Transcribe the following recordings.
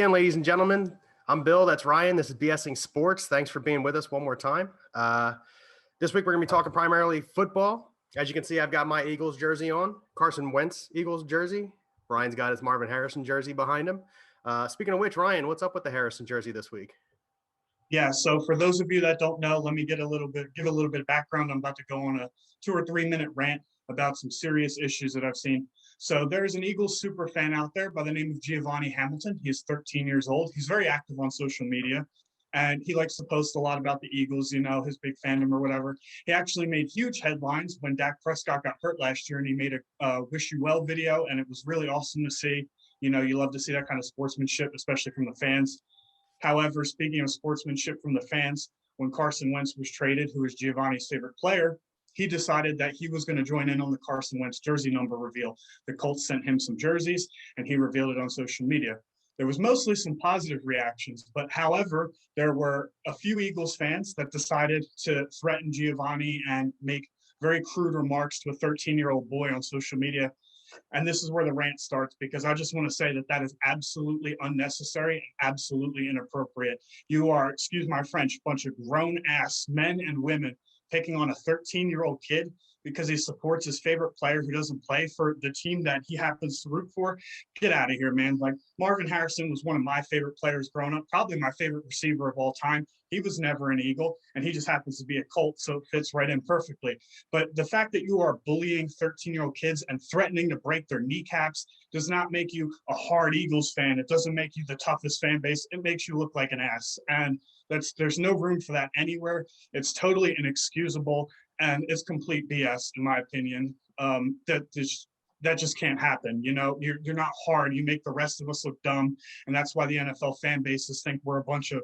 again, ladies and gentlemen. I'm Bill. That's Ryan. This is BSing Sports. Thanks for being with us one more time. This week, we're going to be talking primarily football. As you can see, I've got my Eagles jersey on, Carson Wentz Eagles jersey. Ryan's got his Marvin Harrison jersey behind him. Speaking of which, Ryan, what's up with the Harrison jersey this week? Yeah, so for those of you that don't know, let me give a little bit of background. I'm about to go on a 2 or 3 minute rant about some serious issues that I've seen. So there's an Eagles super fan out there by the name of Giovanni Hamilton. He's 13 years old. He's very active on social media, and he likes to post a lot about the Eagles, his big fandom or whatever. He actually made huge headlines when Dak Prescott got hurt last year, and he made a wish you well video, and it was really awesome to see. You love to see that kind of sportsmanship, especially from the fans. However, speaking of sportsmanship from the fans, when Carson Wentz was traded, who was Giovanni's favorite player, he decided that he was going to join in on the Carson Wentz jersey number reveal. The Colts sent him some jerseys, and he revealed it on social media. There was mostly some positive reactions, but however, there were a few Eagles fans that decided to threaten Giovanni and make very crude remarks to a 13-year-old boy on social media. And this is where the rant starts, because I just want to say that is absolutely unnecessary, absolutely inappropriate. You are, excuse my French, a bunch of grown-ass men and women taking on a 13-year-old kid because he supports his favorite player who doesn't play for the team that he happens to root for. Get out of here, man. Like, Marvin Harrison was one of my favorite players growing up, probably my favorite receiver of all time. He was never an Eagle, and he just happens to be a Colt, so it fits right in perfectly. But the fact that you are bullying 13-year-old kids and threatening to break their kneecaps does not make you a hard Eagles fan. It doesn't make you the toughest fan base. It makes you look like an ass. And there's no room for that anywhere. It's totally inexcusable, and it's complete BS, in my opinion. That just can't happen. You're not hard. You make the rest of us look dumb, and that's why the NFL fan bases think we're a bunch of,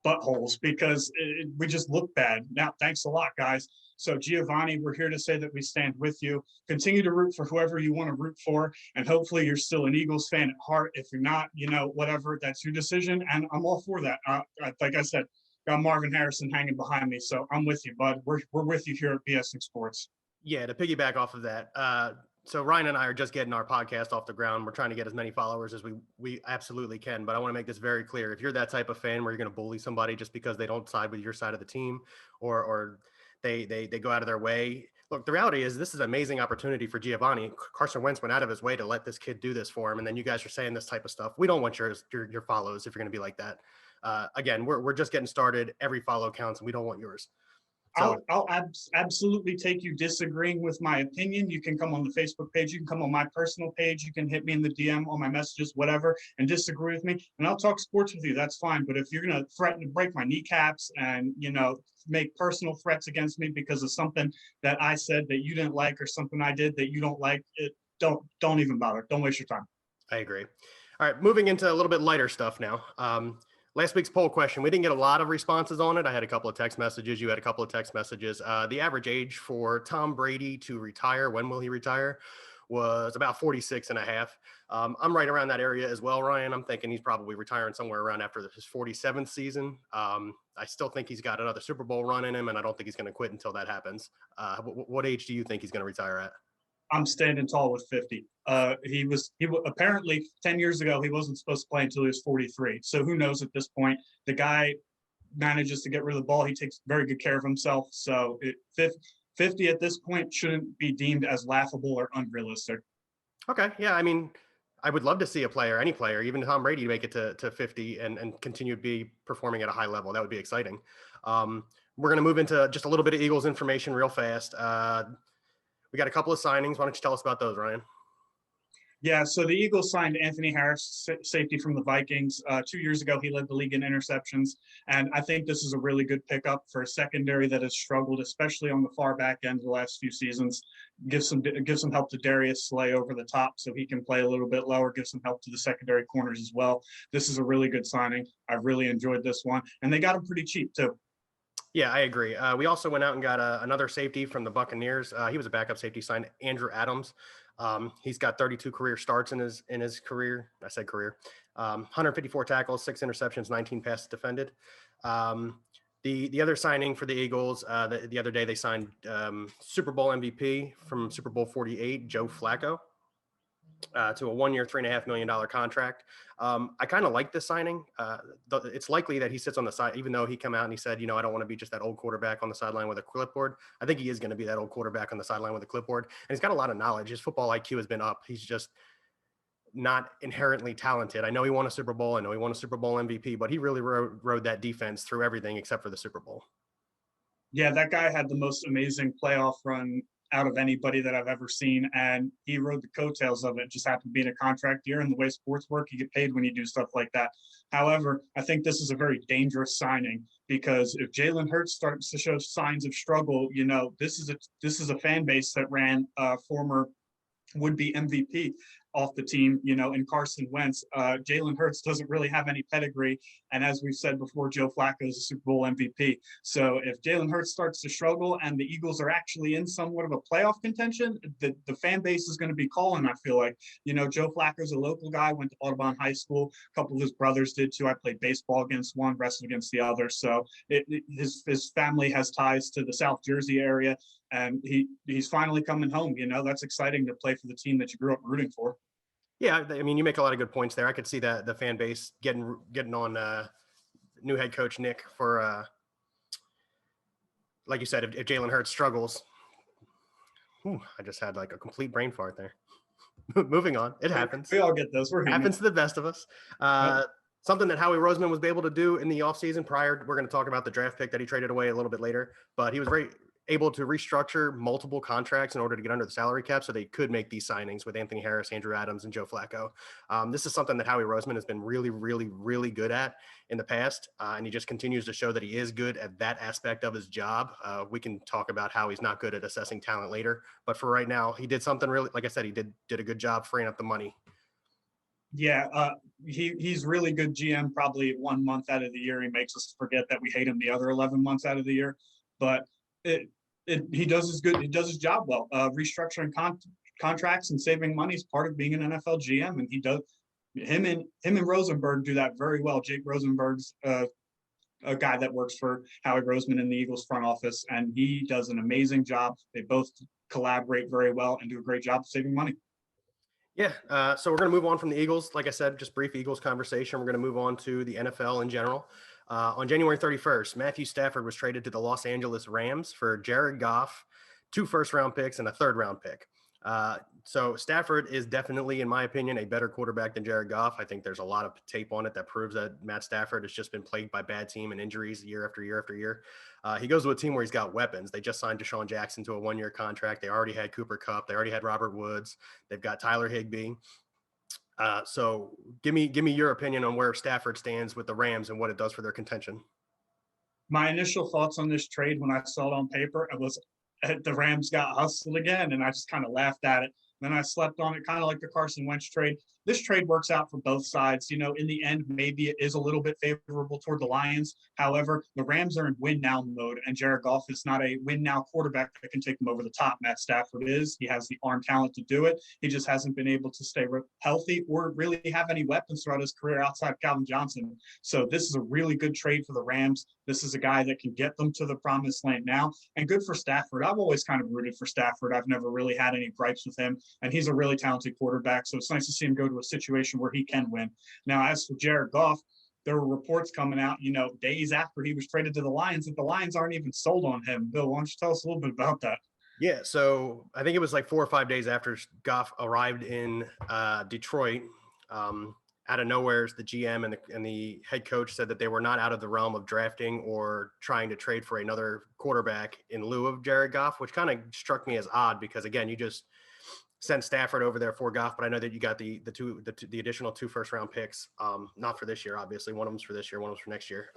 buttholes, because we just look bad. Now, thanks a lot, guys. So, Giovanni, we're here to say that we stand with you. Continue to root for whoever you want to root for, and hopefully you're still an Eagles fan at heart. If you're not, whatever, that's your decision, and I'm all for that. Like I said, got Marvin Harrison hanging behind me, so I'm with you, bud. We're with you here at BSing Sports. Yeah, to piggyback off of that, so Ryan and I are just getting our podcast off the ground. We're trying to get as many followers as we absolutely can. But I want to make this very clear. If you're that type of fan where you're going to bully somebody just because they don't side with your side of the team, or they go out of their way. Look, the reality is this is an amazing opportunity for Giovanni. Carson Wentz went out of his way to let this kid do this for him. And then you guys are saying this type of stuff. We don't want your follows if you're going to be like that. Again, we're just getting started. Every follow counts, and we don't want yours. So, I'll absolutely take you disagreeing with my opinion. You can come on the Facebook page. You can come on my personal page. You can hit me in the DM on my messages, whatever, and disagree with me. And I'll talk sports with you. That's fine. But if you're going to threaten to break my kneecaps and, make personal threats against me because of something that I said that you didn't like, or something I did that you don't like, don't even bother. Don't waste your time. I agree. All right, moving into a little bit lighter stuff now. Last week's poll question, we didn't get a lot of responses on it. I had a couple of text messages. You had a couple of text messages. The average age for Tom Brady to retire, when will he retire, was about 46 and a half. I'm right around that area as well, Ryan. I'm thinking he's probably retiring somewhere around after his 47th season. I still think he's got another Super Bowl run in him, and I don't think he's going to quit until that happens. What age do you think he's going to retire at? I'm standing tall with 50. He apparently 10 years ago, he wasn't supposed to play until he was 43. So who knows at this point? The guy manages to get rid of the ball. He takes very good care of himself. So 50 at this point shouldn't be deemed as laughable or unrealistic. Okay. Yeah. I mean, I would love to see any player, even Tom Brady, make it to 50 and continue to be performing at a high level. That would be exciting. We're going to move into just a little bit of Eagles information real fast. We got a couple of signings. Why don't you tell us about those, Ryan? Yeah, so the Eagles signed Anthony Harris, safety from the Vikings. 2 years ago, he led the league in interceptions. And I think this is a really good pickup for a secondary that has struggled, especially on the far back end of the last few seasons. Give some help to Darius Slay over the top so he can play a little bit lower, give some help to the secondary corners as well. This is a really good signing. I really enjoyed this one. And they got him pretty cheap, too. Yeah, I agree. We also went out and got another safety from the Buccaneers. He was a backup safety, signed Andrew Adams. He's got 32 career starts in his career. I said career. 154 tackles, 6 interceptions, 19 passes defended. The other signing for the Eagles, the other day they signed Super Bowl MVP from Super Bowl 48, Joe Flacco. to a 1 year, $3.5 million contract. I kind of like this signing. It's likely that he sits on the side, even though he came out and he said, I don't want to be just that old quarterback on the sideline with a clipboard. I think he is going to be that old quarterback on the sideline with a clipboard. And he's got a lot of knowledge. His football IQ has been up. He's just not inherently talented. I know he won a Super Bowl. I know he won a Super Bowl MVP, but he really rode that defense through everything except for the Super Bowl. Yeah, that guy had the most amazing playoff run out of anybody that I've ever seen, and he rode the coattails of it. Just happened to be in a contract year, and the way sports work, you get paid when you do stuff like that. However, I think this is a very dangerous signing because if Jalen Hurts starts to show signs of struggle, this is a fan base that ran former would-be MVP off the team, in Carson Wentz. Jalen Hurts doesn't really have any pedigree. And as we've said before, Joe Flacco is a Super Bowl MVP. So if Jalen Hurts starts to struggle and the Eagles are actually in somewhat of a playoff contention, the fan base is going to be calling, I feel like. Joe Flacco's a local guy, went to Audubon High School. A couple of his brothers did too. I played baseball against one, wrestled against the other. So his family has ties to the South Jersey area. And he's finally coming home. That's exciting to play for the team that you grew up rooting for. Yeah, I mean, you make a lot of good points there. I could see that the fan base getting on new head coach Nick for, like you said, if Jalen Hurts struggles. I just had like a complete brain fart there. Moving on, it happens. We all get those. We're human. Happens to the best of us. Something that Howie Roseman was able to do in the offseason prior. We're going to talk about the draft pick that he traded away a little bit later, but he was very able to restructure multiple contracts in order to get under the salary cap so they could make these signings with Anthony Harris, Andrew Adams, and Joe Flacco. This is something that Howie Roseman has been really, really, really good at in the past, and he just continues to show that he is good at that aspect of his job. We can talk about how he's not good at assessing talent later, but for right now, he did something really, like I said, he did a good job freeing up the money. Yeah, he's really good GM. Probably 1 month out of the year, he makes us forget that we hate him the other 11 months out of the year. But he does his job well. Restructuring contracts and saving money is part of being an NFL GM, and he does. Him and Rosenberg do that very well. Jake Rosenberg's a guy that works for Howie Roseman in the Eagles front office, and he does an amazing job. They both collaborate very well and do a great job of saving money. Yeah, so we're going to move on from the Eagles. Like I said, just brief Eagles conversation. We're going to move on to the NFL in general. On January 31st, Matthew Stafford was traded to the Los Angeles Rams for Jared Goff, 2 first-round picks, and a third-round pick. So Stafford is definitely, in my opinion, a better quarterback than Jared Goff. I think there's a lot of tape on it that proves that Matt Stafford has just been plagued by bad team and injuries year after year after year. He goes to a team where he's got weapons. They just signed Deshaun Jackson to a 1-year contract. They already had Cooper Kupp. They already had Robert Woods. They've got Tyler Higbee. So give me your opinion on where Stafford stands with the Rams and what it does for their contention. My initial thoughts on this trade when I saw it on paper, it was the Rams got hustled again, and I just kind of laughed at it. Then I slept on it, kind of like the Carson Wentz trade. This trade works out for both sides. In the end, maybe it is a little bit favorable toward the Lions. However, the Rams are in win-now mode, and Jared Goff is not a win-now quarterback that can take them over the top. Matt Stafford is. He has the arm talent to do it. He just hasn't been able to stay healthy or really have any weapons throughout his career outside of Calvin Johnson. So this is a really good trade for the Rams. This is a guy that can get them to the promised land now, and good for Stafford. I've always kind of rooted for Stafford. I've never really had any gripes with him, and he's a really talented quarterback, so it's nice to see him go to a situation where he can win. Now, as for Jared Goff, there were reports coming out, days after he was traded to the Lions, that the Lions aren't even sold on him. Bill, why don't you tell us a little bit about that? Yeah, so I think it was like 4 or 5 days after Goff arrived in Detroit. Out of nowhere, the GM and the head coach said that they were not out of the realm of drafting or trying to trade for another quarterback in lieu of Jared Goff, which kind of struck me as odd because, again, you just sent Stafford over there for Goff, but I know that you got the additional 2 first-round picks, not for this year, obviously. One of them's for this year, one of them's for next year.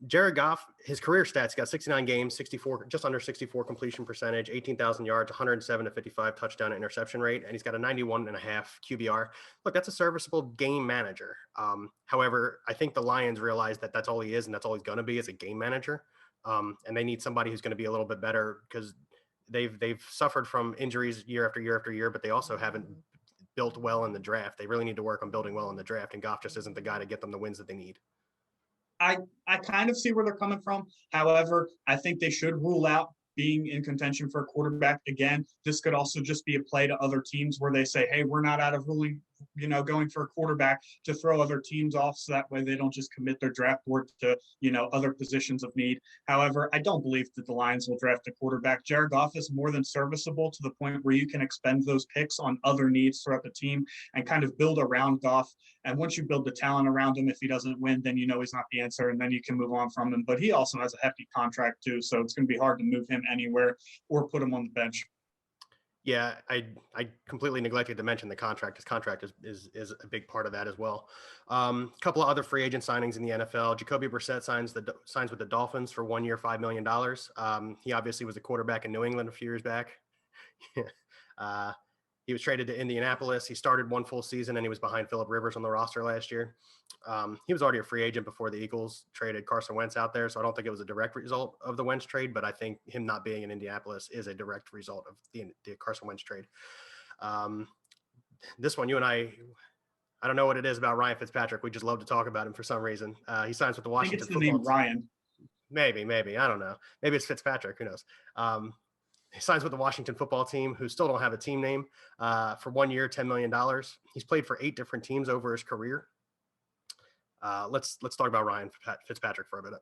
Jared Goff, his career stats, got 69 games, 64, just under 64 completion percentage, 18,000 yards, 107 to 55 touchdown to interception rate, and he's got a 91.5 QBR. Look, that's a serviceable game manager. However, I think the Lions realize that that's all he is, and that's all he's going to be, is a game manager. And they need somebody who's going to be a little bit better because they've suffered from injuries year after year after year, but they also haven't built well in the draft. They really need to work on building well in the draft, and Goff just isn't the guy to get them the wins that they need. I kind of see where they're coming from. However, I think they should rule out being in contention for a quarterback. Again, this could also just be a play to other teams where they say, hey, we're not out of ruling, going for a quarterback to throw other teams off. So that way they don't just commit their draft board to, other positions of need. However, I don't believe that the Lions will draft a quarterback. Jared Goff is more than serviceable to the point where you can expend those picks on other needs throughout the team and kind of build around Goff. And once you build the talent around him, if he doesn't win, then he's not the answer, and then you can move on from him. But he also has a hefty contract too, so it's going to be hard to move him anywhere or put him on the bench. Yeah, I completely neglected to mention the contract. His contract is a big part of that as well. A couple of other free agent signings in the NFL. Jacoby Brissett signs with the Dolphins for 1 year, $5 million. He obviously was a quarterback in New England a few years back. He was traded to Indianapolis. He started one full season, and he was behind Phillip Rivers on the roster last year. He was already a free agent before the Eagles traded Carson Wentz out there, so I don't think it was a direct result of the Wentz trade, but I think him not being in Indianapolis is a direct result of the Carson Wentz trade. This one, you and I don't know what it is about Ryan Fitzpatrick. We just love to talk about him for some reason. He signs with the Washington football team. Ryan. Maybe. I don't know. Maybe it's Fitzpatrick. Who knows? He signs with the Washington football team, who still don't have a team name, for 1 year, $10 million. He's played for 8 different teams over his career. Let's talk about Ryan Fitzpatrick for a minute.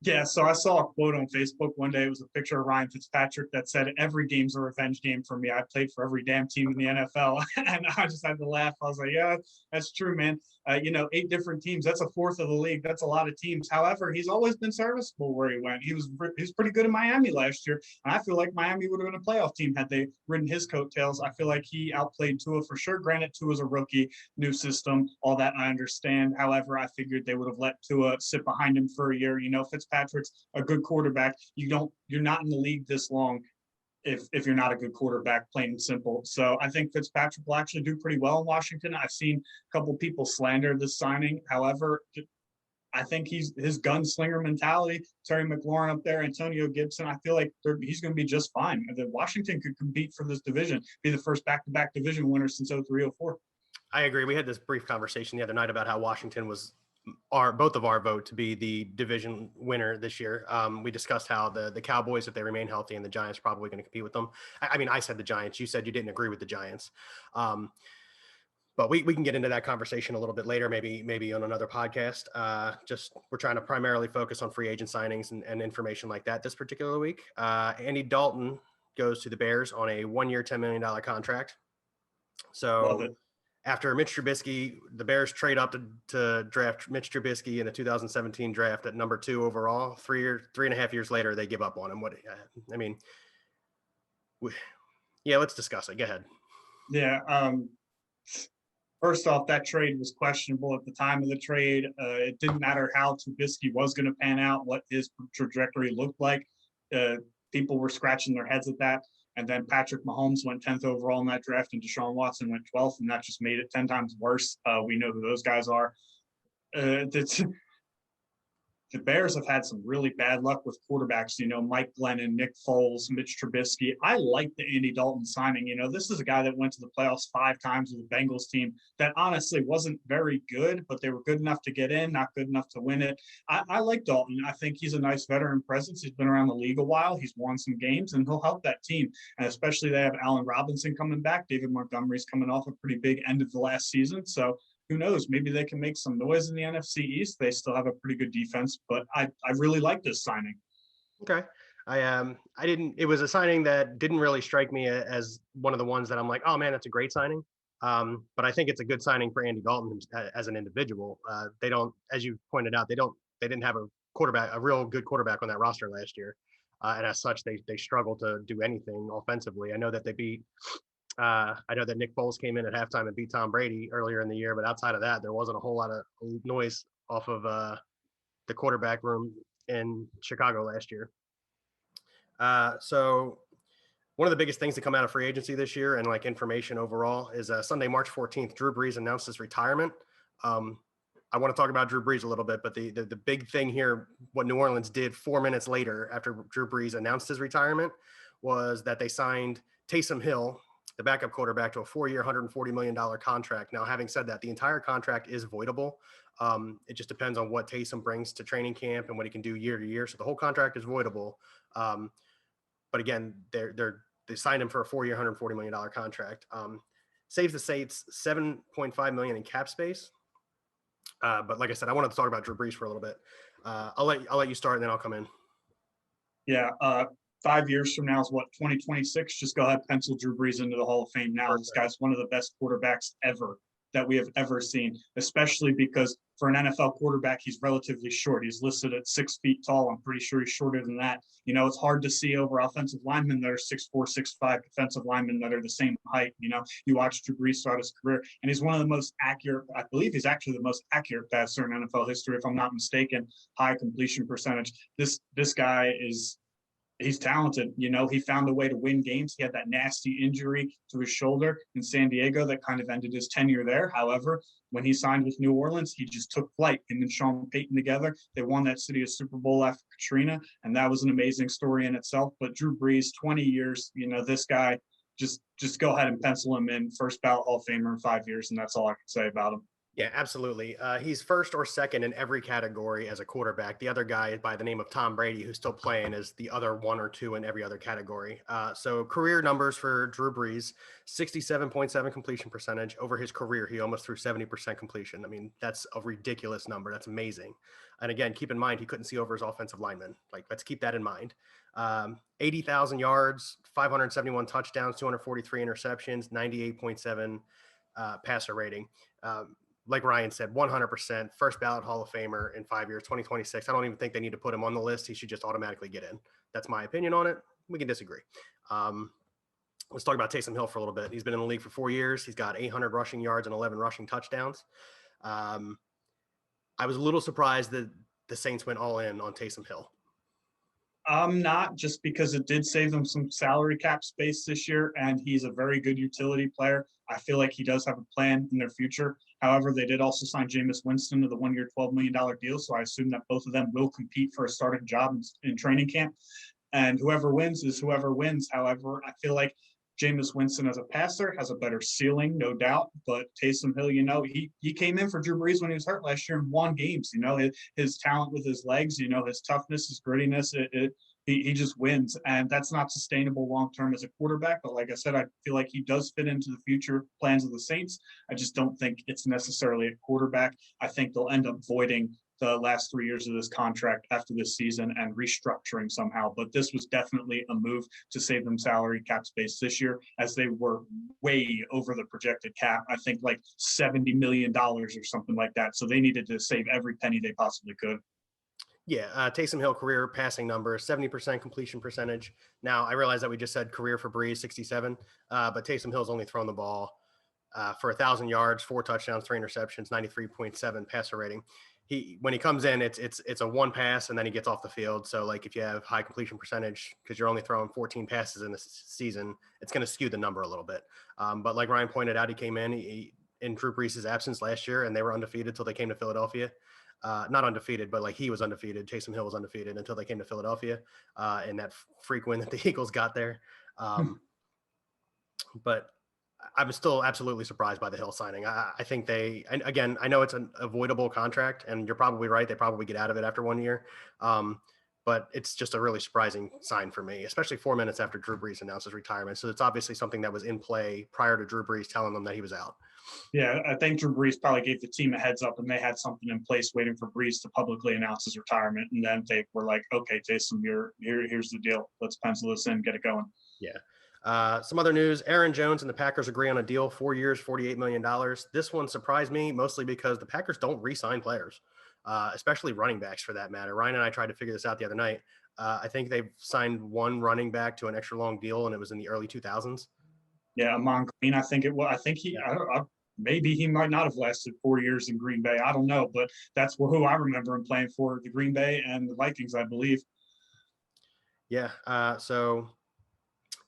Yeah, so I saw a quote on Facebook one day. It was a picture of Ryan Fitzpatrick that said, "Every game's a revenge game for me. I played for every damn team in the NFL." And I just had to laugh. I was like, yeah, that's true, man. 8 different teams. That's a fourth of the league. That's a lot of teams. However, he's always been serviceable where he went. He was pretty good in Miami last year. And I feel like Miami would have been a playoff team had they ridden his coattails. I feel like he outplayed Tua for sure. Granted, Tua's a rookie, new system, all that I understand. However, I figured they would have let Tua sit behind him for a year. Fitzpatrick's a good quarterback. You're not in the league this long if you're not a good quarterback, plain and simple. So I think Fitzpatrick will actually do pretty well in Washington. I've seen a couple people slander this signing. However, I think his gunslinger mentality, Terry McLaurin up there, Antonio Gibson, I feel like he's going to be just fine. Washington could compete for this division, be the first back-to-back division winner since 03-04. I agree. We had this brief conversation the other night about how Washington was both of our vote to be the division winner this year. We discussed how the Cowboys, if they remain healthy, and the Giants probably going to compete with them. I mean, I said the Giants. You said you didn't agree with the Giants. But we can get into that conversation a little bit later, maybe on another podcast. We're trying to primarily focus on free agent signings and information like that this particular week. Andy Dalton goes to the Bears on a 1 year, $10 million contract. So after Mitch Trubisky, the Bears trade up to draft Mitch Trubisky in the 2017 draft at number 2 overall. 3.5 years later, they give up on him. Let's discuss it. Go ahead. Yeah. First off, that trade was questionable at the time of the trade. It didn't matter how Trubisky was going to pan out, what his trajectory looked like. People were scratching their heads at that. And then Patrick Mahomes went 10th overall in that draft, and Deshaun Watson went 12th, and that just made it 10 times worse. We know who those guys are. The Bears have had some really bad luck with quarterbacks, Mike Glennon, Nick Foles, Mitch Trubisky. I like the Andy Dalton signing. This is a guy that went to the playoffs 5 times with the Bengals team that honestly wasn't very good, but they were good enough to get in, not good enough to win it. I like Dalton. I think he's a nice veteran presence. He's been around the league a while. He's won some games, and he'll help that team. And especially they have Allen Robinson coming back. David Montgomery's coming off a pretty big end of the last season. So who knows? Maybe they can make some noise in the NFC East. They still have a pretty good defense, but I really like this signing. Okay. It was a signing that didn't really strike me as one of the ones that I'm like, oh man, that's a great signing. But I think it's a good signing for Andy Dalton as an individual. They don't, as you pointed out, they didn't have a real good quarterback on that roster last year. And as such, they struggled to do anything offensively. I know that Nick Foles came in at halftime and beat Tom Brady earlier in the year, but outside of that, there wasn't a whole lot of noise off of the quarterback room in Chicago last year. So one of the biggest things to come out of free agency this year and like information overall is Sunday, March 14th, Drew Brees announced his retirement. I want to talk about Drew Brees a little bit, but the big thing here, what New Orleans did 4 minutes later after Drew Brees announced his retirement, was that they signed Taysom Hill, the backup quarterback, to a 4-year, $140 million contract. Now, having said that, the entire contract is voidable. It just depends on what Taysom brings to training camp and what he can do year to year. So the whole contract is voidable. but again, they signed him for a 4-year, $140 million contract. Saves the Saints $7.5 million in cap space. But like I said, I wanted to talk about Drew Brees for a little bit. I'll let you start, and then I'll come in. Yeah, 5 years from now is what, 2026? Just go ahead, pencil Drew Brees into the Hall of Fame now. This guy's one of the best quarterbacks ever that we have ever seen, especially because for an NFL quarterback, he's relatively short. He's listed at 6 feet tall. I'm pretty sure he's shorter than that. You know, it's hard to see over offensive linemen that are 6'4", 6'5", defensive linemen that are the same height. You know, you watch Drew Brees throughout his career, and he's one of the most accurate, I believe he's actually the most accurate passer in NFL history, if I'm not mistaken, high completion percentage. This guy he's talented. You know, he found a way to win games. He had that nasty injury to his shoulder in San Diego that kind of ended his tenure there. However, when he signed with New Orleans, he just took flight. Him and Sean Payton together, they won that city a Super Bowl after Katrina, and that was an amazing story in itself. But Drew Brees, 20 years, you know, this guy, just go ahead and pencil him in, first ballot Hall of Famer in 5 years, and that's all I can say about him. Yeah, absolutely. He's first or second in every category as a quarterback. The other guy by the name of Tom Brady, who's still playing, is the other 1 or 2 in every other category. So career numbers for Drew Brees, 67.7 completion percentage. Over his career, he almost threw 70% completion. I mean, that's a ridiculous number. That's amazing. And again, keep in mind, he couldn't see over his offensive linemen. Like, let's keep that in mind. 80,000 yards, 571 touchdowns, 243 interceptions, 98.7 passer rating. Like Ryan said, 100% first ballot Hall of Famer in 5 years, 2026. I don't even think they need to put him on the list. He should just automatically get in. That's my opinion on it. We can disagree. Let's talk about Taysom Hill for a little bit. He's been in the league for 4 years. He's got 800 rushing yards and 11 rushing touchdowns. I was a little surprised that the Saints went all in on Taysom Hill. I'm not, just because it did save them some salary cap space this year, and he's a very good utility player. I feel like he does have a plan in their future. However, they did also sign Jameis Winston to the 1-year, $12 million deal, so I assume that both of them will compete for a starting job in training camp. And whoever wins is whoever wins. However, I feel like Jameis Winston as a passer has a better ceiling, no doubt. But Taysom Hill, you know, he came in for Drew Brees when he was hurt last year and won games. You know, his talent with his legs, you know, his toughness, his grittiness, he just wins. And that's not sustainable long-term as a quarterback. But like I said, I feel like he does fit into the future plans of the Saints. I just don't think it's necessarily a quarterback. I think they'll end up voiding the last 3 years of this contract after this season and restructuring somehow. But this was definitely a move to save them salary cap space this year, as they were way over the projected cap. I think like $70 million or something like that. So they needed to save every penny they possibly could. Yeah, Taysom Hill career passing number, 70% completion percentage. Now, I realize that we just said career for Brees, 67, but Taysom Hill's only thrown the ball for 1,000 yards, 4 touchdowns, 3 interceptions, 93.7 passer rating. When he comes in, it's a 1 pass and then he gets off the field. So like if you have high completion percentage, because you're only throwing 14 passes in this season, it's going to skew the number a little bit. But like Ryan pointed out, he came in Drew Brees' absence last year, and they were undefeated until they came to Philadelphia. Not undefeated, but like he was undefeated. Taysom Hill was undefeated until they came to Philadelphia, and that freak win that the Eagles got there. But I'm still absolutely surprised by the Hill signing. I think and again, I know it's an avoidable contract, and you're probably right. They probably get out of it after 1 year. But it's just a really surprising sign for me, especially 4 minutes after Drew Brees announced his retirement. So it's obviously something that was in play prior to Drew Brees telling them that he was out. Yeah, I think Drew Brees probably gave the team a heads up, and they had something in place waiting for Brees to publicly announce his retirement. And then they were like, okay, Taysom, here's the deal. Let's pencil this in, get it going. Yeah. Some other news, Aaron Jones and the Packers agree on a deal, 4 years, $48 million. This one surprised me mostly because the Packers don't re-sign players, especially running backs for that matter. Ryan and I tried to figure this out the other night. I think they've signed one running back to an extra long deal, and it was in the early 2000s. Yeah, Amon Green, I think it was. I think maybe he might not have lasted 4 years in Green Bay. I don't know, but that's who I remember him playing for, the Green Bay and the Vikings, I believe. Yeah.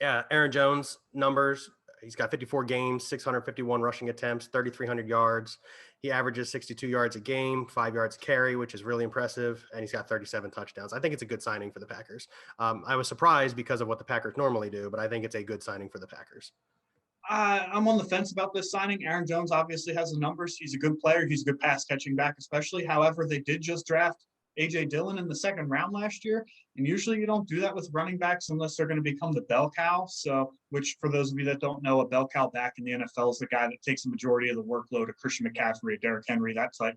Aaron Jones numbers. He's got 54 games, 651 rushing attempts, 3,300 yards. He averages 62 yards a game, 5 yards carry, which is really impressive. And he's got 37 touchdowns. I think it's a good signing for the Packers. I was surprised because of what the Packers normally do, but I think it's a good signing for the Packers. I'm on the fence about this signing. Aaron Jones obviously has the numbers. He's a good player. He's a good pass catching back, especially. However, they did just draft A.J. Dillon in the second round last year. And usually you don't do that with running backs unless they're going to become the bell cow. So, which for those of you that don't know, a bell cow back in the NFL is the guy that takes the majority of the workload of Christian McCaffrey, Derrick Henry, that type.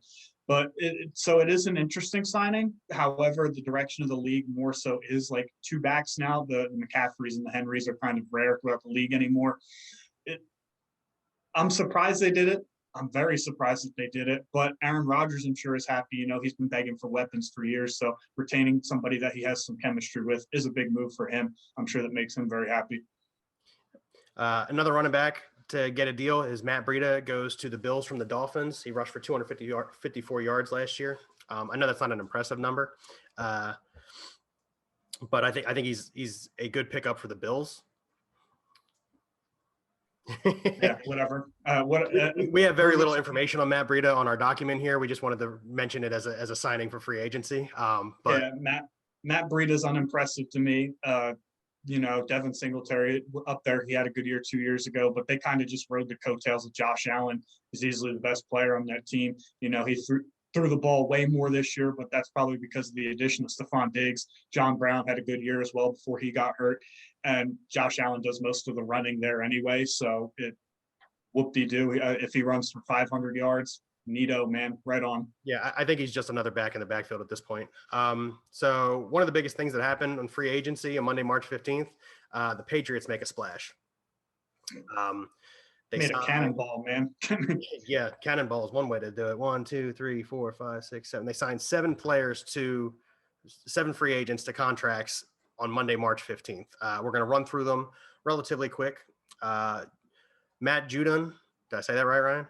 But so it is an interesting signing. However, the direction of the league more so is like two backs now. The McCaffreys and the Henrys are kind of rare throughout the league anymore. I'm surprised they did it. I'm very surprised that they did it, but Aaron Rodgers, I'm sure, is happy. You know, he's been begging for weapons for years. So retaining somebody that he has some chemistry with is a big move for him. I'm sure that makes him very happy. Another running back to get a deal is Matt Breida goes to the Bills from the Dolphins. He rushed for 254 yards last year. I know that's not an impressive number, but I think he's a good pickup for the Bills. Yeah, whatever. We have very little information on Matt Breida on our document here. We just wanted to mention it as a signing for free agency. But yeah, Matt Breida is unimpressive to me. You know, Devin Singletary up there, he had a good year 2 years ago, but they kind of just rode the coattails of Josh Allen. He's easily the best player on that team. You know, he threw the ball way more this year, but that's probably because of the addition of Stephon Diggs. John Brown had a good year as well before he got hurt. And Josh Allen does most of the running there anyway. So whoop-de-doo. If he runs for 500 yards, neato, man, right on. Yeah, I think he's just another back in the backfield at this point. So one of the biggest things that happened on free agency on Monday, March 15th, the Patriots make a splash. They made a cannonball, man. Yeah, cannonball is one way to do it. 1, 2, 3, 4, 5, 6, 7. They signed 7 free agents to contracts on Monday, March 15th. We're going to run through them relatively quick. Matt Judon. Did I say that right, Ryan?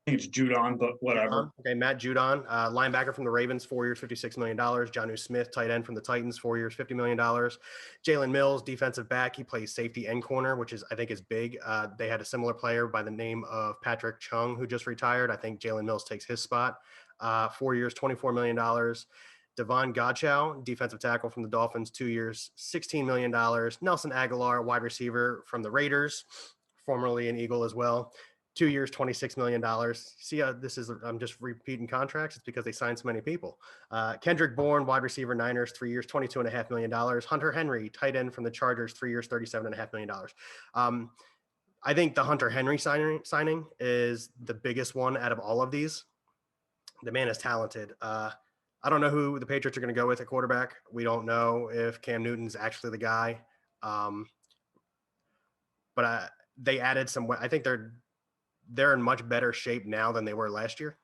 I think it's Judon, but whatever. Okay, Matt Judon, linebacker from the Ravens, 4 years, $56 million. Jonnu Smith, tight end from the Titans, 4 years, $50 million. Jalen Mills, defensive back. He plays safety and corner, which I think is big. They had a similar player by the name of Patrick Chung, who just retired. I think Jalen Mills takes his spot. 4 years, $24 million. Devon Godchow, defensive tackle from the Dolphins, 2 years, $16 million. Nelson Aguilar, wide receiver from the Raiders, formerly an Eagle as well. 2 years, $26 million. See how this is, I'm just repeating contracts. It's because they signed so many people. Kendrick Bourne, wide receiver, Niners, 3 years, $22.5 million. Hunter Henry, tight end from the Chargers, 3 years, $37.5 million. I think the Hunter Henry signing is the biggest one out of all of these. The man is talented. I don't know who the Patriots are going to go with at quarterback. We don't know if Cam Newton's actually the guy. But they added some, I think they're in much better shape now than they were last year.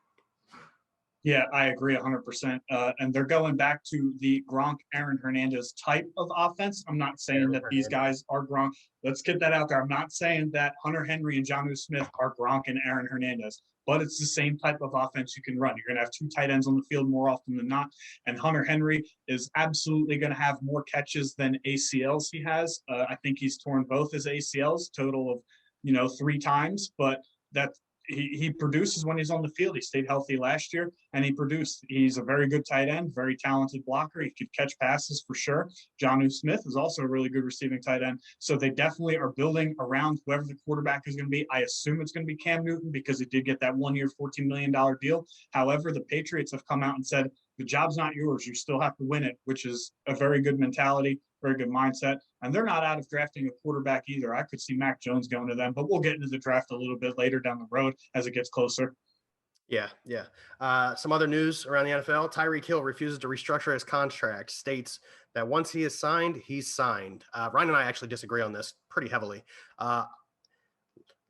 Yeah, I agree 100%. And they're going back to the Gronk, Aaron Hernandez type of offense. I'm not saying that these guys are Gronk. Let's get that out there. I'm not saying that Hunter Henry and Jonnu Smith are Gronk and Aaron Hernandez, but it's the same type of offense you can run. You're going to have 2 tight ends on the field more often than not. And Hunter Henry is absolutely going to have more catches than ACLs he has. I think he's torn both his ACLs, total of, 3 times, but that he produces when he's on the field. He stayed healthy last year and he produced. He's a very good tight end, very talented blocker. He could catch passes for sure. Jonnu Smith is also a really good receiving tight end. So they definitely are building around whoever the quarterback is going to be. I assume it's going to be Cam Newton because he did get that 1 year, $14 million deal. However, the Patriots have come out and said, the job's not yours. You still have to win it, which is a very good mentality, very good mindset. And they're not out of drafting a quarterback either. I could see Mac Jones going to them, but we'll get into the draft a little bit later down the road as it gets closer. Yeah. Some other news around the NFL. Tyreek Hill refuses to restructure his contract, states that once he is signed, he's signed. Ryan and I actually disagree on this pretty heavily.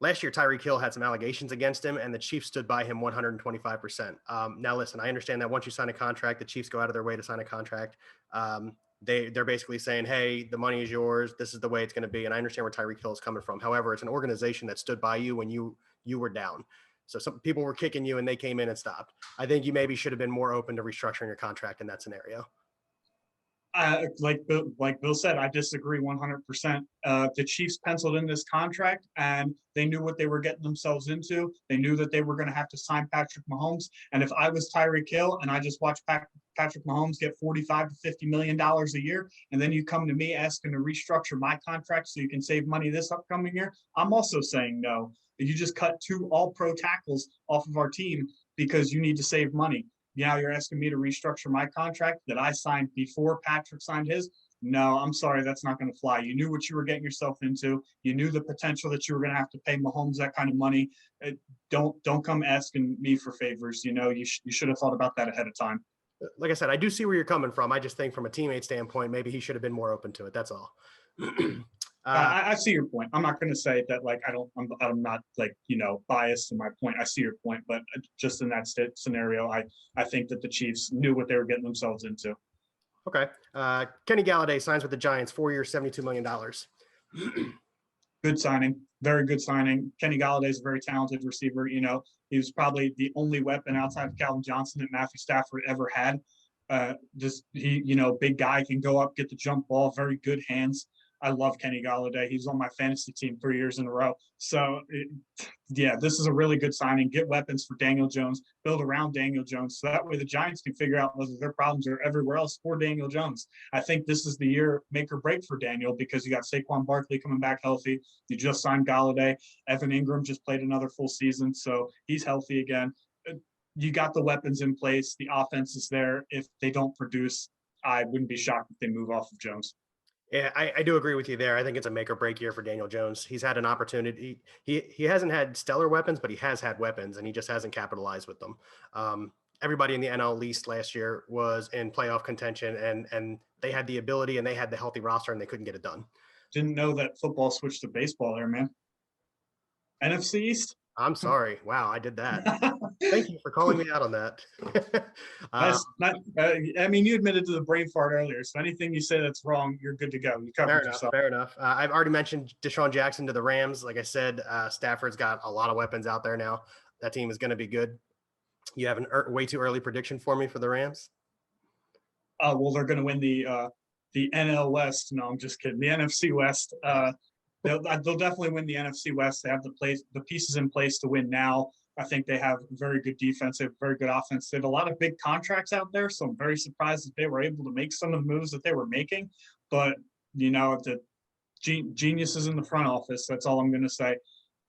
Last year, Tyreek Hill had some allegations against him, and the Chiefs stood by him 125%. Now, listen, I understand that once you sign a contract, the Chiefs go out of their way to sign a contract. They're basically saying, hey, the money is yours. This is the way it's going to be. And I understand where Tyreek Hill is coming from. However, it's an organization that stood by you when you were down. So some people were kicking you and they came in and stopped. I think you maybe should have been more open to restructuring your contract in that scenario. Like Bill said, I disagree 100%. The Chiefs penciled in this contract and they knew what they were getting themselves into. They knew that they were going to have to sign Patrick Mahomes. And if I was Tyreek Hill and I just watched Patrick Mahomes get $45 to $50 million a year, and then you come to me asking to restructure my contract so you can save money this upcoming year, I'm also saying no. You just cut 2 all-pro tackles off of our team because you need to save money. yeah, you're asking me to restructure my contract that I signed before Patrick signed his. No, I'm sorry, that's not going to fly. You knew what you were getting yourself into. You knew the potential that you were going to have to pay Mahomes that kind of money. Don't come asking me for favors. You should have thought about that ahead of time. Like I said, I do see where you're coming from. I just think from a teammate standpoint, maybe he should have been more open to it. That's all. I see your point. I'm not going to say that like I'm not like biased in my point. I see your point, but just in that scenario, I think that the Chiefs knew what they were getting themselves into. Okay. Kenny Galladay signs with the Giants, 4 years, $72 million. Good signing, very good signing. Kenny Galladay is a very talented receiver. He was probably the only weapon outside of Calvin Johnson that Matthew Stafford ever had. Big guy, can go up, get the jump ball, very good hands. I love Kenny Galladay. He's on my fantasy team 3 years in a row. So, this is a really good signing. Get weapons for Daniel Jones, build around Daniel Jones. So that way the Giants can figure out whether their problems are everywhere else for Daniel Jones. I think this is the year make or break for Daniel because you got Saquon Barkley coming back healthy. You just signed Galladay. Evan Ingram just played another full season, so he's healthy again. You got the weapons in place. The offense is there. If they don't produce, I wouldn't be shocked if they move off of Jones. Yeah, I do agree with you there. I think it's a make or break year for Daniel Jones. He's had an opportunity. He hasn't had stellar weapons, but he has had weapons, and he just hasn't capitalized with them. Everybody in the NL East last year was in playoff contention, and they had the ability and they had the healthy roster, and they couldn't get it done. Didn't know that football switched to baseball there, man. NFC East? I'm sorry. Wow, I did that. Thank you for calling me out on that. You admitted to the brain fart earlier, so anything you say that's wrong, you're good to go. You covered yourself. Fair enough. I've already mentioned Deshaun Jackson to the Rams. Like I said, Stafford's got a lot of weapons out there now. That team is going to be good. You have a way too early prediction for me for the Rams? Well, they're going to win the NL West. No, I'm just kidding. The NFC West. They'll definitely win the NFC West. They have the pieces in place to win now. I think they have very good defense. They have very good offense. They have a lot of big contracts out there, so I'm very surprised that they were able to make some of the moves that they were making. But, the geniuses in the front office, that's all I'm going to say.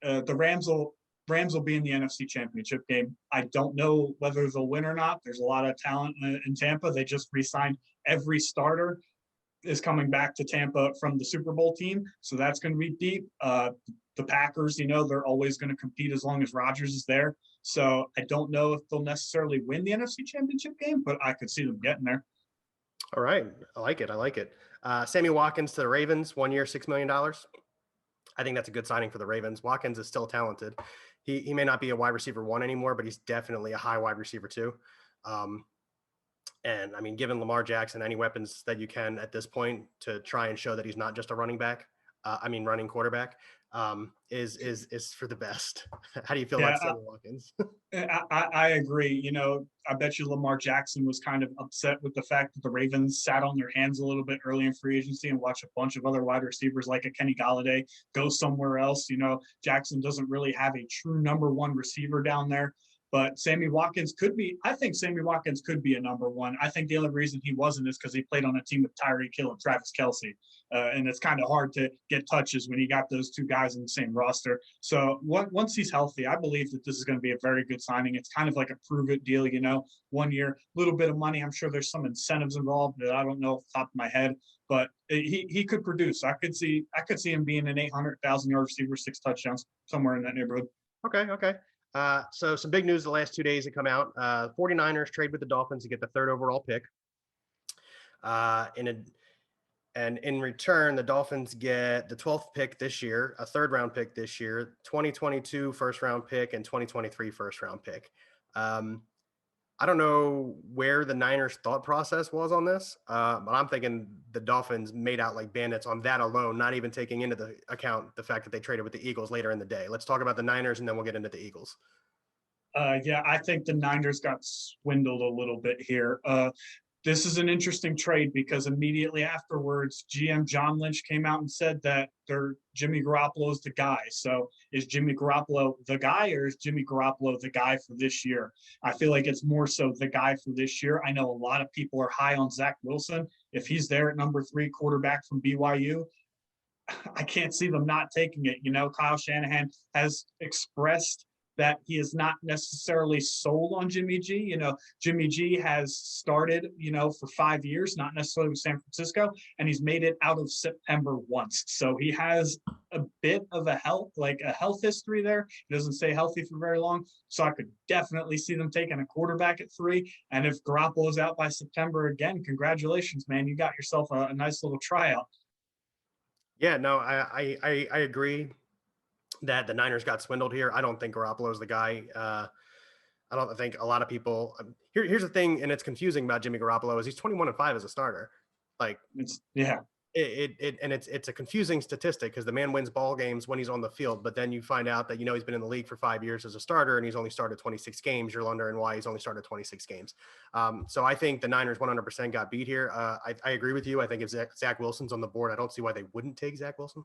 The Rams will be in the NFC Championship game. I don't know whether they'll win or not. There's a lot of talent in Tampa. They just re-signed every starter is coming back to Tampa from the Super Bowl team. So that's going to be deep. The Packers, they're always going to compete as long as Rodgers is there. So I don't know if they'll necessarily win the NFC Championship game, but I could see them getting there. All right. I like it. Sammy Watkins to the Ravens, 1 year, $6 million. I think that's a good signing for the Ravens. Watkins is still talented. He may not be a wide receiver 1 anymore, but he's definitely a high wide receiver 2. And given Lamar Jackson any weapons that you can at this point to try and show that he's not just a running quarterback, is for the best. How do you feel about Sammy Watkins? I agree. I bet you Lamar Jackson was kind of upset with the fact that the Ravens sat on their hands a little bit early in free agency and watched a bunch of other wide receivers like a Kenny Galladay go somewhere else. Jackson doesn't really have a true number 1 receiver down there. But Sammy Watkins I think Sammy Watkins could be a number 1. I think the only reason he wasn't is because he played on a team with Tyreek Hill and Travis Kelce. And it's kind of hard to get touches when you got those 2 guys in the same roster. So once he's healthy, I believe that this is going to be a very good signing. It's kind of like a prove-it deal, 1 year, little bit of money. I'm sure there's some incentives involved that I don't know off the top of my head. But he could produce. I could see him being an 800,000-yard receiver, 6 touchdowns, somewhere in that neighborhood. Okay. So some big news the last 2 days that come out. 49ers trade with the Dolphins to get the 3rd overall pick. And in return, the Dolphins get the 12th pick this year, a 3rd round pick this year, 2022 first round pick, and 2023 first round pick. I don't know where the Niners thought process was on this, but I'm thinking the Dolphins made out like bandits on that alone, not even taking into the account the fact that they traded with the Eagles later in the day. Let's talk about the Niners, and then we'll get into the Eagles. I think the Niners got swindled a little bit here. This is an interesting trade because immediately afterwards, GM John Lynch came out and said that Jimmy Garoppolo is the guy. So is Jimmy Garoppolo the guy, or is Jimmy Garoppolo the guy for this year? I feel like it's more so the guy for this year. I know a lot of people are high on Zach Wilson. If he's there at number 3 quarterback from BYU, I can't see them not taking it. Kyle Shanahan has expressed that he is not necessarily sold on Jimmy G. You know, Jimmy G has started, you know, for 5 years, not necessarily with San Francisco, and he's made it out of September once. So he has a bit of a health history there. He doesn't stay healthy for very long. So I could definitely see them taking a quarterback at 3. And if Garoppolo's out by September again, congratulations, man. You got yourself a nice little tryout. Yeah, no, I agree that the Niners got swindled here. I don't think Garoppolo is the guy. I don't think a lot of people here's the thing, and it's confusing about Jimmy Garoppolo is he's 21-5 as a starter. Like it's a confusing statistic because the man wins ball games when he's on the field, but then you find out that, you know, he's been in the league for 5 years as a starter and he's only started 26 games. You're wondering why he's only started 26 games. So I think the Niners 100% got beat here. I agree with you. I think if Zach Wilson's on the board, I don't see why they wouldn't take Zach Wilson.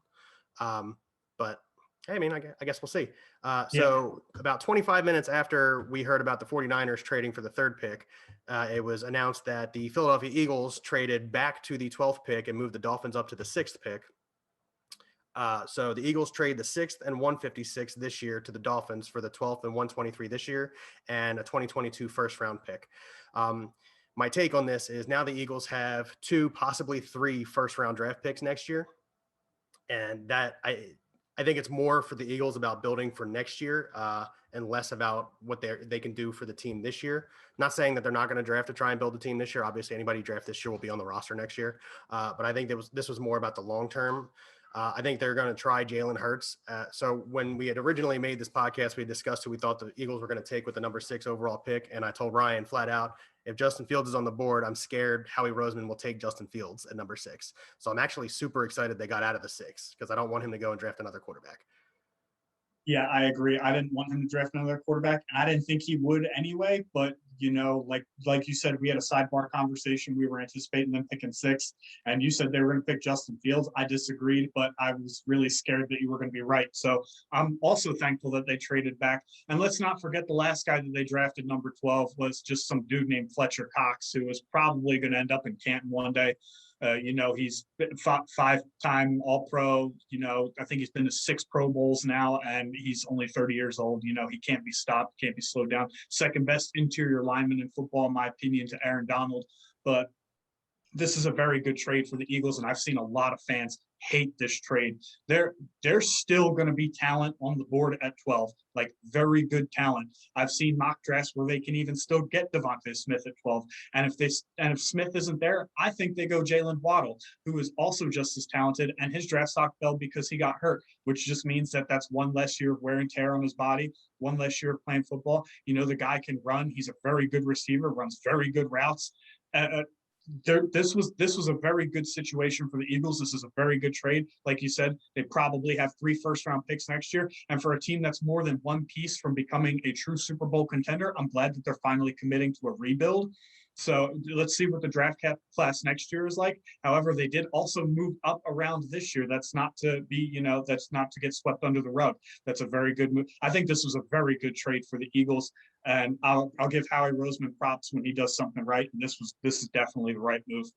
But hey, I mean, I guess we'll see. So about 25 minutes after we heard about the 49ers trading for the 3rd pick, it was announced that the Philadelphia Eagles traded back to the 12th pick and moved the Dolphins up to the 6th pick. So the Eagles trade the 6th and 156 this year to the Dolphins for the 12th and 123 this year and a 2022 first-round pick. My take on this is now the Eagles have 2, possibly 3 first-round draft picks next year. And that I think it's more for the Eagles about building for next year and less about what they can do for the team this year. Not saying that they're not going to draft to try and build a team this year. Obviously, anybody draft this year will be on the roster next year. But I think this was more about the long term. I think they're going to try Jalen Hurts. So when we had originally made this podcast, we discussed who we thought the Eagles were going to take with the number 6 overall pick. And I told Ryan flat out, if Justin Fields is on the board, I'm scared Howie Roseman will take Justin Fields at number 6. So I'm actually super excited they got out of the 6 because I don't want him to go and draft another quarterback. Yeah, I agree. I didn't want him to draft another quarterback, and I didn't think he would anyway. But you know, like you said, we had a sidebar conversation. We were anticipating them picking 6, and you said they were going to pick Justin Fields. I disagreed, but I was really scared that you were going to be right. So I'm also thankful that they traded back. And let's not forget the last guy that they drafted, number 12, was just some dude named Fletcher Cox, who was probably going to end up in Canton one day. You know, he's 5-time All-Pro. You know, I think he's been to 6 Pro Bowls now, and he's only 30 years old. You know, he can't be stopped, can't be slowed down. Second best interior lineman in football, in my opinion, to Aaron Donald. But this is a very good trade for the Eagles, and I've seen a lot of fans hate this trade. There's still going to be talent on the board at 12, like very good talent. I've seen mock drafts where they can even still get Devontae Smith at 12. And if Smith isn't there, I think they go Jalen Waddle, who is also just as talented, and his draft stock fell because he got hurt, which just means that that's one less year of wear and tear on his body, one less year of playing football. You know, the guy can run. He's a very good receiver, runs very good routes. This was a very good situation for the Eagles. This is a very good trade. Like you said, they probably have 3 first-round picks next year. And for a team that's more than one piece from becoming a true Super Bowl contender, I'm glad that they're finally committing to a rebuild. So let's see what the draft class next year is like. However, they did also move up around this year. That's not to be, you know, that's not to get swept under the rug. That's a very good move. I think this was a very good trade for the Eagles. And I'll give Howie Roseman props when he does something right. And this is definitely the right move.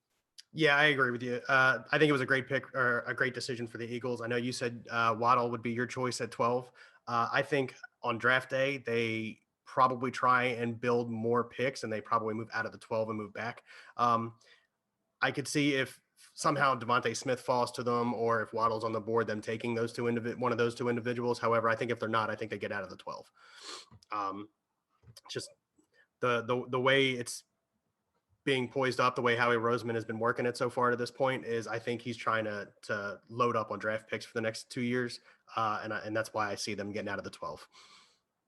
Yeah, I agree with you. I think it was a great pick or a great decision for the Eagles. I know you said Waddle would be your choice at 12. I think on draft day, they probably try and build more picks and they probably move out of the 12 and move back. I could see if somehow Devontae Smith falls to them or if Waddle's on the board, them taking one of those 2 individuals. However, I think if they're not, I think they get out of the 12. Just the way it's being poised up, the way Howie Roseman has been working it so far to this point is I think he's trying to load up on draft picks for the next 2 years. And that's why I see them getting out of the 12.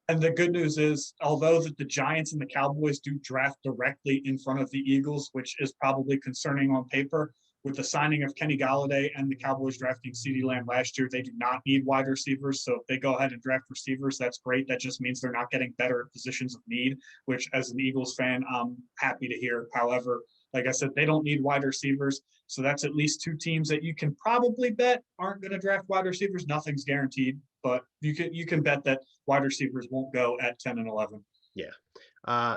And the good news is, although that the Giants and the Cowboys do draft directly in front of the Eagles, which is probably concerning on paper, with the signing of Kenny Galladay and the Cowboys drafting CeeDee Lamb last year, they do not need wide receivers. So if they go ahead and draft receivers, that's great. That just means they're not getting better at positions of need, which as an Eagles fan, I'm happy to hear. However, like I said, they don't need wide receivers. So that's at least 2 teams that you can probably bet aren't going to draft wide receivers. Nothing's guaranteed, but you can bet that wide receivers won't go at 10 and 11. Yeah.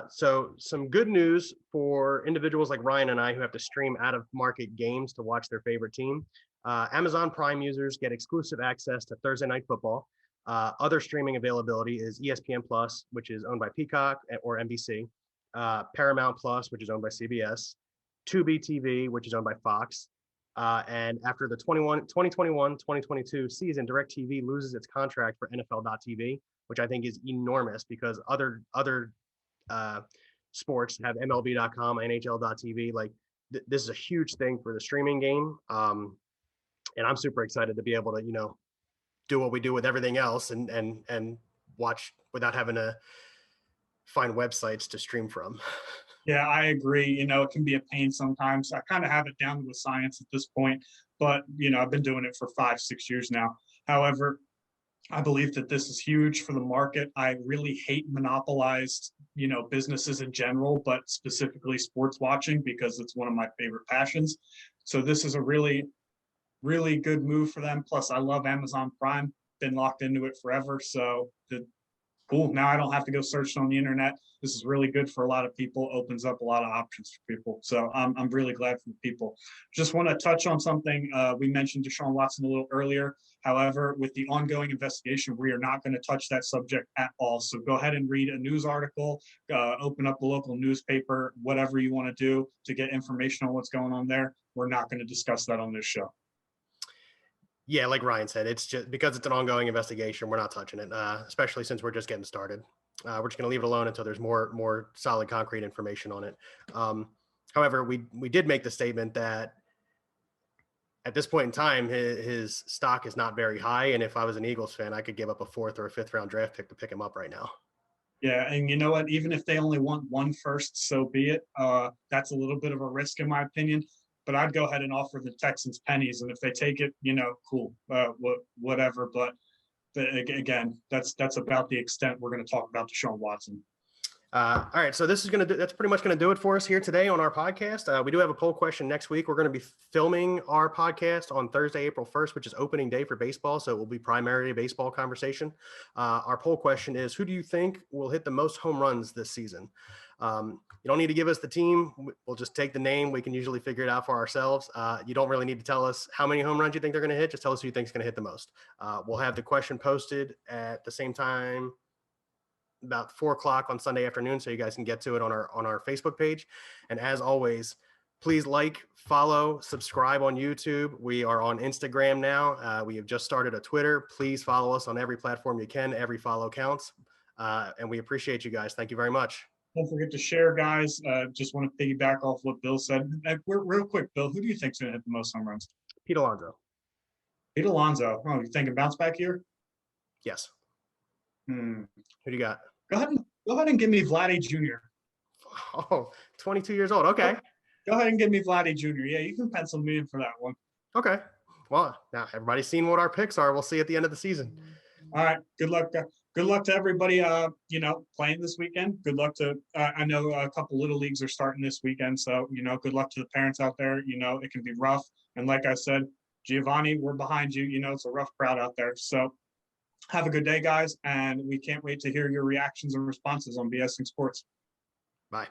So some good news for individuals like Ryan and I who have to stream out of market games to watch their favorite team. Amazon Prime users get exclusive access to Thursday Night Football. Other streaming availability is ESPN Plus, which is owned by Peacock or NBC, Paramount Plus, which is owned by CBS, Tubi TV, which is owned by Fox. And after the 2021-2022 season, DirecTV loses its contract for NFL.TV, which I think is enormous because other sports have MLB.com, NHL.TV. Like this is a huge thing for the streaming game. And I'm super excited to be able to, do what we do with everything else and watch without having to find websites to stream from. Yeah, I agree. It can be a pain sometimes. I kind of have it down to a science at this point, but I've been doing it for 5-6 years now. However, I believe that this is huge for the market. I really hate monopolized, businesses in general, but specifically sports watching because it's one of my favorite passions. So this is a really, really good move for them. Plus, I love Amazon Prime. Been locked into it forever. So cool. Now I don't have to go search on the internet. This is really good for a lot of people. Opens up a lot of options for people. So I'm really glad for the people. Just want to touch on something. We mentioned Deshaun Watson a little earlier. However, with the ongoing investigation, we are not going to touch that subject at all. So go ahead and read a news article, open up a local newspaper, whatever you want to do to get information on what's going on there. We're not going to discuss that on this show. Yeah, like Ryan said, it's just because it's an ongoing investigation. We're not touching it, especially since we're just getting started. We're just going to leave it alone until there's more solid, concrete information on it. However, we did make the statement that at this point in time, his stock is not very high, and if I was an Eagles fan, I could give up a 4th or a 5th round draft pick to pick him up right now. Yeah, and you know what? Even if they only want one first, so be it. That's a little bit of a risk, in my opinion. But I'd go ahead and offer the Texans pennies, and if they take it, cool, whatever. But again, that's about the extent we're going to talk about Deshaun Watson. All right, so that's pretty much going to do it for us here today on our podcast. We do have a poll question next week. We're going to be filming our podcast on Thursday, April 1st, which is opening day for baseball. So it will be primarily a baseball conversation. Our poll question is, who do you think will hit the most home runs this season? You don't need to give us the team. We'll just take the name. We can usually figure it out for ourselves. You don't really need to tell us how many home runs you think they're going to hit. Just tell us who you think is going to hit the most. We'll have the question posted at the same time, about 4:00 on Sunday afternoon, so you guys can get to it on our Facebook page. And as always, please follow, subscribe on YouTube. We are on Instagram now. We have just started a Twitter. Please follow us on every platform you can. Every follow counts. And we appreciate you guys. Thank you very much. Don't forget to share, guys. Just want to piggyback off what Bill said. Real quick, Bill, who do you think is going to hit the most home runs? Pete Alonso. Pete Alonso. Oh, you thinking bounce back here? Yes. Who do you got? Go ahead and give me Vladdy Jr. Oh, 22 years old. Okay. Go ahead and give me Vladdy Jr. Yeah, you can pencil me in for that one. Okay. Well, now everybody's seen what our picks are. We'll see at the end of the season. All right. Good luck. Good luck to everybody, playing this weekend. Good luck to, I know a couple little leagues are starting this weekend. So, good luck to the parents out there. It can be rough. And like I said, Giovanni, we're behind you. It's a rough crowd out there. So have a good day, guys. And we can't wait to hear your reactions and responses on BSing Sports. Bye.